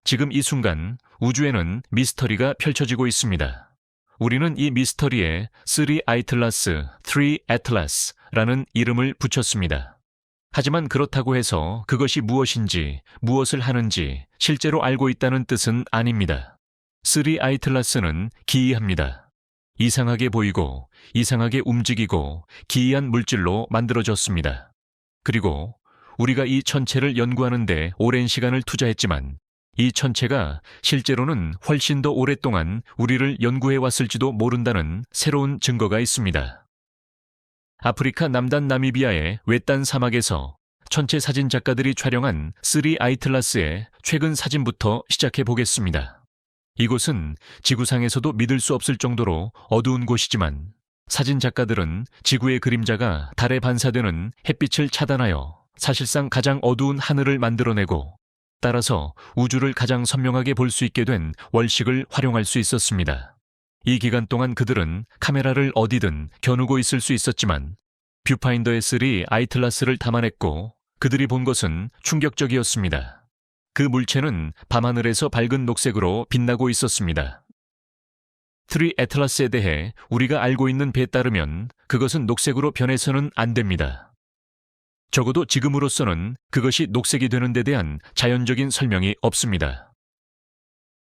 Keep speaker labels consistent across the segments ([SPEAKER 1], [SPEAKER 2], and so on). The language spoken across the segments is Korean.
[SPEAKER 1] 지금 이 순간 우주에는 미스터리가 펼쳐지고 있습니다. 우리는 이 미스터리에 3 아이틀라스, 3 애틀라스라는 이름을 붙였습니다. 하지만 그렇다고 해서 그것이 무엇인지, 무엇을 하는지 실제로 알고 있다는 뜻은 아닙니다. 3 아이틀라스는 기이합니다. 이상하게 보이고, 이상하게 움직이고, 기이한 물질로 만들어졌습니다. 그리고 우리가 이 천체를 연구하는 데 오랜 시간을 투자했지만 이 천체가 실제로는 훨씬 더 오랫동안 우리를 연구해 왔을지도 모른다는 새로운 증거가 있습니다. 아프리카 남단 나미비아의 외딴 사막에서 천체 사진 작가들이 촬영한 3 아이틀라스의 최근 사진부터 시작해 보겠습니다. 이곳은 지구상에서도 믿을 수 없을 정도로 어두운 곳이지만 사진 작가들은 지구의 그림자가 달에 반사되는 햇빛을 차단하여 사실상 가장 어두운 하늘을 만들어내고 따라서 우주를 가장 선명하게 볼 수 있게 된 월식을 활용할 수 있었습니다. 이 기간 동안 그들은 카메라를 어디든 겨누고 있을 수 있었지만 뷰파인더의 3 아이틀라스를 담아냈고 그들이 본 것은 충격적이었습니다. 그 물체는 밤하늘에서 밝은 녹색으로 빛나고 있었습니다. 3 애틀라스에 대해 우리가 알고 있는 바에 따르면 그것은 녹색으로 변해서는 안 됩니다. 적어도 지금으로서는 그것이 녹색이 되는 데 대한 자연적인 설명이 없습니다.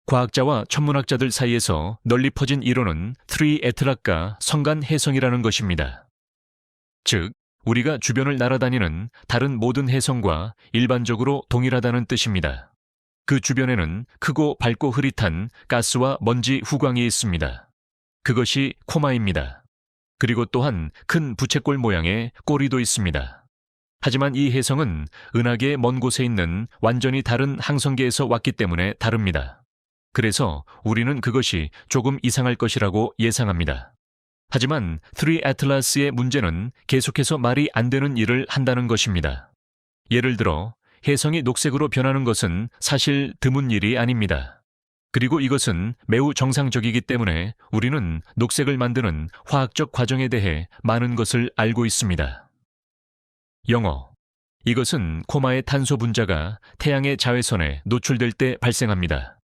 [SPEAKER 1] 과학자와 천문학자들 사이에서 널리 퍼진 이론은 3 애틀라스가 성간 혜성이라는 것입니다. 즉, 우리가 주변을 날아다니는 다른 모든 혜성과 일반적으로 동일하다는 뜻입니다. 그 주변에는 크고 밝고 흐릿한 가스와 먼지 후광이 있습니다. 그것이 코마입니다. 그리고 또한 큰 부채꼴 모양의 꼬리도 있습니다. 하지만 이 혜성은 은하계의 먼 곳에 있는 완전히 다른 항성계에서 왔기 때문에 다릅니다. 그래서 우리는 그것이 조금 이상할 것이라고 예상합니다. 하지만 3 애틀라스의 문제는 계속해서 말이 안 되는 일을 한다는 것입니다. 예를 들어 혜성이 녹색으로 변하는 것은 사실 드문 일이 아닙니다. 그리고 이것은 매우 정상적이기 때문에 우리는 녹색을 만드는 화학적 과정에 대해 많은 것을 알고 있습니다. 영어. 이것은 코마의 탄소 분자가 태양의 자외선에 노출될 때 발생합니다.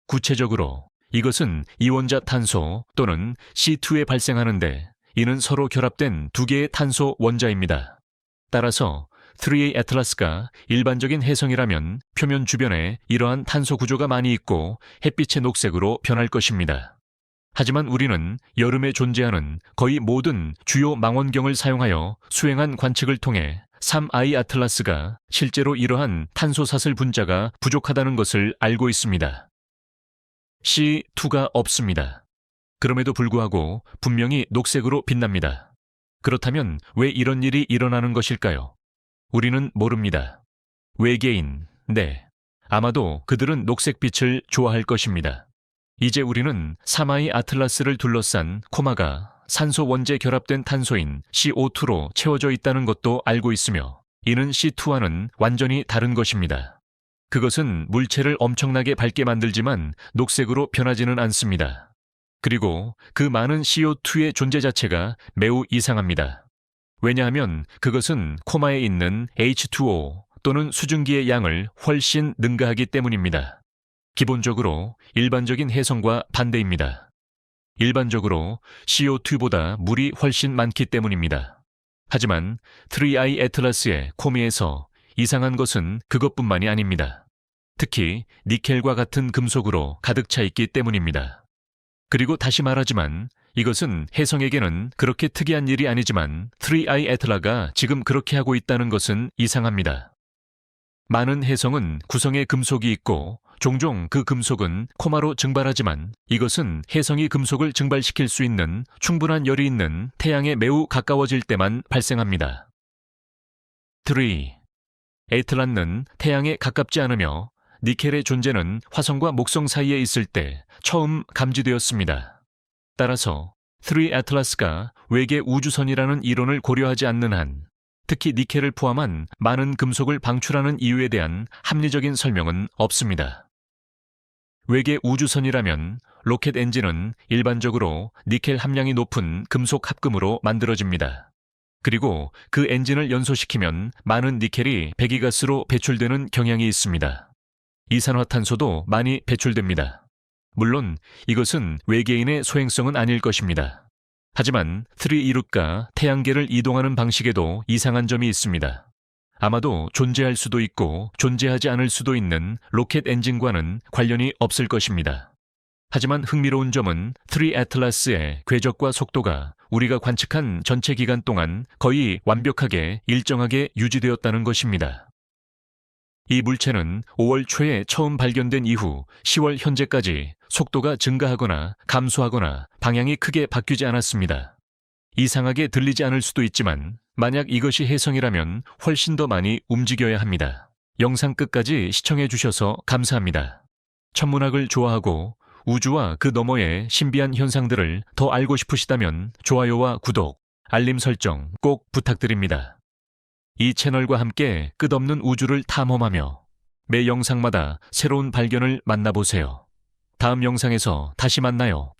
[SPEAKER 1] 구체적으로 이것은 이원자 탄소 또는 C2에 발생하는데 이는 서로 결합된 두 개의 탄소 원자입니다. 따라서 3 애틀라스가 일반적인 혜성이라면 표면 주변에 이러한 탄소 구조가 많이 있고 햇빛의 녹색으로 변할 것입니다. 하지만 우리는 여름에 존재하는 거의 모든 주요 망원경을 사용하여 수행한 관측을 통해 3 아이틀라스가 실제로 이러한 탄소사슬 분자가 부족하다는 것을 알고 있습니다. C2가 없습니다. 그럼에도 불구하고 분명히 녹색으로 빛납니다. 그렇다면 왜 이런 일이 일어나는 것일까요? 우리는 모릅니다. 외계인, 네. 아마도 그들은 녹색빛을 좋아할 것입니다. 이제 우리는 3 아이틀라스를 둘러싼 코마가 산소 원재 결합된 탄소인 CO2로 채워져 있다는 것도 알고 있으며 이는 C2와는 완전히 다른 것입니다. 그것은 물체를 엄청나게 밝게 만들지만 녹색으로 변하지는 않습니다. 그리고 그 많은 CO2의 존재 자체가 매우 이상합니다. 왜냐하면 그것은 코마에 있는 H2O 또는 수증기의 양을 훨씬 능가하기 때문입니다. 기본적으로 일반적인 혜성과 반대입니다. 일반적으로 CO2보다 물이 훨씬 많기 때문입니다. 하지만 3 애틀라스의 코미에서 이상한 것은 그것뿐만이 아닙니다. 특히 니켈과 같은 금속으로 가득 차 있기 때문입니다. 그리고 다시 말하지만 이것은 혜성에게는 그렇게 특이한 일이 아니지만 3 애틀라스가 지금 그렇게 하고 있다는 것은 이상합니다. 많은 혜성은 구성에 금속이 있고 종종 그 금속은 코마로 증발하지만 이것은 혜성이 금속을 증발시킬 수 있는 충분한 열이 있는 태양에 매우 가까워질 때만 발생합니다. 3. 애틀라스는 태양에 가깝지 않으며 니켈의 존재는 화성과 목성 사이에 있을 때 처음 감지되었습니다. 따라서 3 애틀라스가 외계 우주선이라는 이론을 고려하지 않는 한 특히 니켈을 포함한 많은 금속을 방출하는 이유에 대한 합리적인 설명은 없습니다. 외계 우주선이라면 로켓 엔진은 일반적으로 니켈 함량이 높은 금속 합금으로 만들어집니다. 그리고 그 엔진을 연소시키면 많은 니켈이 배기가스로 배출되는 경향이 있습니다. 이산화탄소도 많이 배출됩니다. 물론 이것은 외계인의 소행성은 아닐 것입니다. 하지만 트리이룻과 태양계를 이동하는 방식에도 이상한 점이 있습니다. 아마도 존재할 수도 있고 존재하지 않을 수도 있는 로켓 엔진과는 관련이 없을 것입니다. 하지만 흥미로운 점은 트리 애틀라스의 궤적과 속도가 우리가 관측한 전체 기간 동안 거의 완벽하게 일정하게 유지되었다는 것입니다. 이 물체는 5월 초에 처음 발견된 이후 10월 현재까지 속도가 증가하거나 감소하거나 방향이 크게 바뀌지 않았습니다. 이상하게 들리지 않을 수도 있지만 만약 이것이 혜성이라면 훨씬 더 많이 움직여야 합니다. 영상 끝까지 시청해 주셔서 감사합니다. 천문학을 좋아하고 우주와 그 너머의 신비한 현상들을 더 알고 싶으시다면 좋아요와 구독, 알림 설정 꼭 부탁드립니다. 이 채널과 함께 끝없는 우주를 탐험하며 매 영상마다 새로운 발견을 만나보세요. 다음 영상에서 다시 만나요.